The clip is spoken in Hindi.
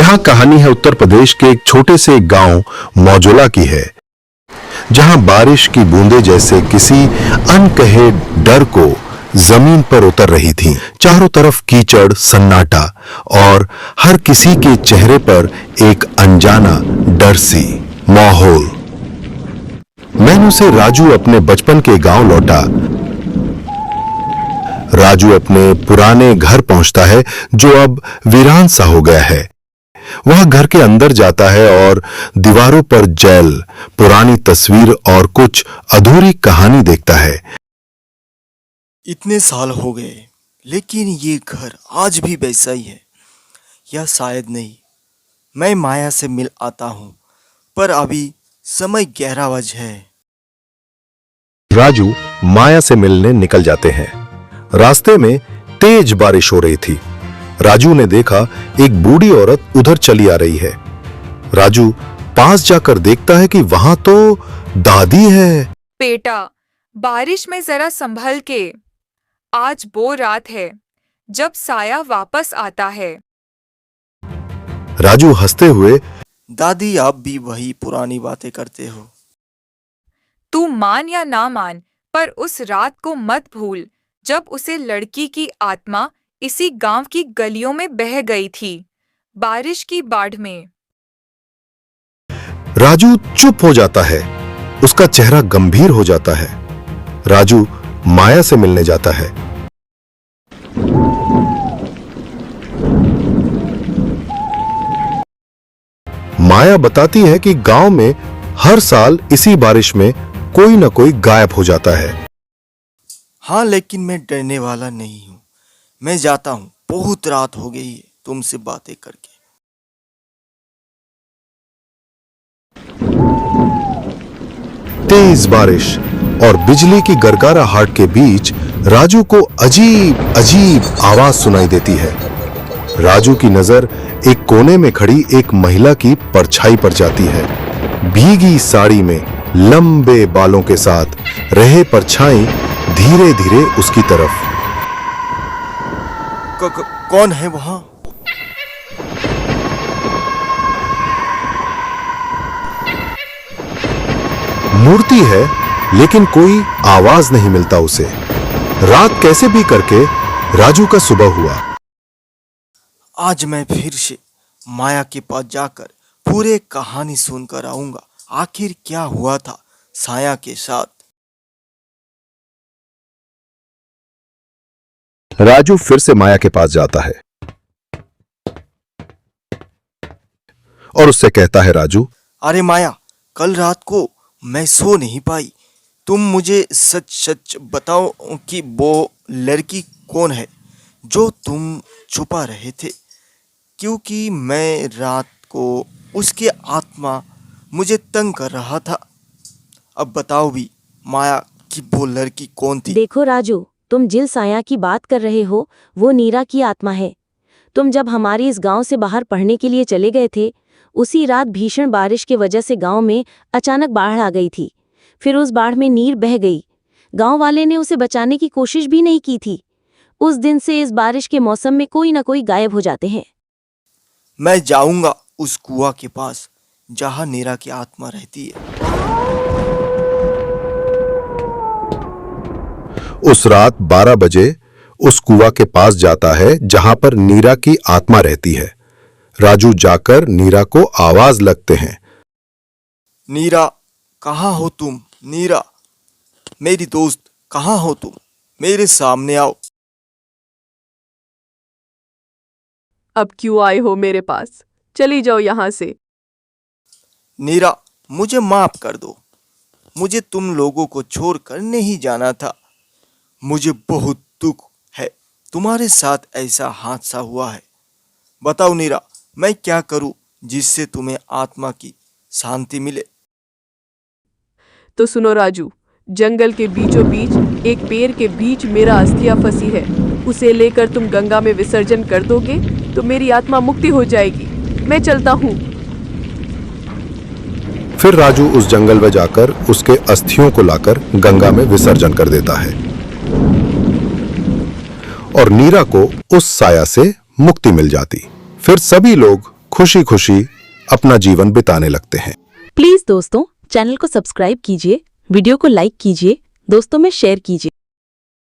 यह कहानी है उत्तर प्रदेश के एक छोटे से गांव मौजोला की है, जहां बारिश की बूंदें जैसे किसी अनकहे डर को जमीन पर उतर रही थीं। चारों तरफ कीचड़, सन्नाटा और हर किसी के चेहरे पर एक अनजाना डर सी माहौल। मैनू से राजू अपने बचपन के गांव लौटा। राजू अपने पुराने घर पहुंचता है जो अब वीरान सा हो गया है। वह घर के अंदर जाता है और दीवारों पर जेल, पुरानी तस्वीर और कुछ अधूरी कहानी देखता है। इतने साल हो गए लेकिन ये घर आज भी वैसा ही है, या शायद नहीं। मैं माया से मिल आता हूँ, पर अभी समय 11 बजे है। राजू माया से मिलने निकल जाते हैं। रास्ते में तेज बारिश हो रही थी। राजू ने देखा एक बूढ़ी औरत उधर चली आ रही है। राजू पास जाकर देखता है कि वहां तो दादी है। बेटा, बारिश में जरा संभल के। आज वो रात है जब साया वापस आता है। राजू हंसते हुए, दादी आप भी वही पुरानी बातें करते हो। तू मान या ना मान, पर उस रात को मत भूल जब उसे लड़की की आत्मा इसी गांव की गलियों में बह गई थी, बारिश की बाढ़ में। राजू चुप हो जाता है। उसका चेहरा गंभीर हो जाता है। राजू माया से मिलने जाता है। माया बताती है कि गांव में हर साल इसी बारिश में कोई न कोई गायब हो जाता है। हाँ, लेकिन मैं डरने वाला नहीं हूँ। मैं जाता हूँ, बहुत रात हो गई है तुमसे बातें करके। तेज बारिश और बिजली की गरगराहट के बीच राजू को अजीब अजीब आवाज सुनाई देती है। राजू की नजर एक कोने में खड़ी एक महिला की परछाई पर जाती है। भीगी साड़ी में लंबे बालों के साथ रहे परछाई धीरे धीरे उसकी तरफ। कौन है वहां? मूर्ति है, लेकिन कोई आवाज नहीं मिलता उसे। रात कैसे भी करके राजू का सुबह हुआ। आज मैं फिर से माया के पास जाकर पूरे कहानी सुनकर आऊंगा। आखिर क्या हुआ था साया के साथ। राजू फिर से माया के पास जाता है और उससे कहता है, राजू, अरे माया, कल रात को मैं सो नहीं पाई। तुम मुझे सच सच बताओ कि वो लड़की कौन है जो तुम छुपा रहे थे, क्योंकि मैं रात को उसकी आत्मा मुझे तंग कर रहा था। अब बताओ भी माया कि वो लड़की कौन थी। देखो राजू, तुम जिल साया की बात कर रहे हो वो नीरा की आत्मा है। तुम जब हमारी इस गांव से बाहर पढ़ने के लिए चले गए थे, उसी रात भीषण बारिश की वजह से गांव में अचानक बाढ़ आ गई थी। फिर उस बाढ़ में नीर बह गई। गांव वाले ने उसे बचाने की कोशिश भी नहीं की थी। उस दिन से इस बारिश के मौसम में कोई न कोई गायब हो जाते हैं। मैं जाऊंगा उस कुआं के पास जहां नीरा की आत्मा रहती है। उस रात 12 बजे उस कुआं के पास जाता है जहां पर नीरा की आत्मा रहती है। राजू जाकर नीरा को आवाज लगते हैं, नीरा, कहाँ हो तुम? नीरा, मेरी दोस्त, कहाँ हो तुम? मेरे सामने आओ। अब क्यों आए हो मेरे पास? चली जाओ यहां से। नीरा, मुझे माफ कर दो। मुझे तुम लोगों को छोड़कर नहीं जाना था। मुझे बहुत दुख है तुम्हारे साथ ऐसा हादसा हुआ है। बताओ नीरा, मैं क्या करूं जिससे तुम्हें आत्मा की शांति मिले? तो सुनो राजू, जंगल के बीचों बीच एक पेड़ के बीच मेरा अस्थिया फंसी है। उसे लेकर तुम गंगा में विसर्जन कर दोगे तो मेरी आत्मा मुक्ति हो जाएगी। मैं चलता हूँ। फिर राजू उस जंगल में जाकर उसके अस्थियों को लाकर गंगा में विसर्जन कर देता है और नीरा को उस साया से मुक्ति मिल जाती। फिर सभी लोग खुशी खुशी अपना जीवन बिताने लगते हैं। प्लीज दोस्तों, चैनल को सब्सक्राइब कीजिए, वीडियो को लाइक कीजिए, दोस्तों में शेयर कीजिए।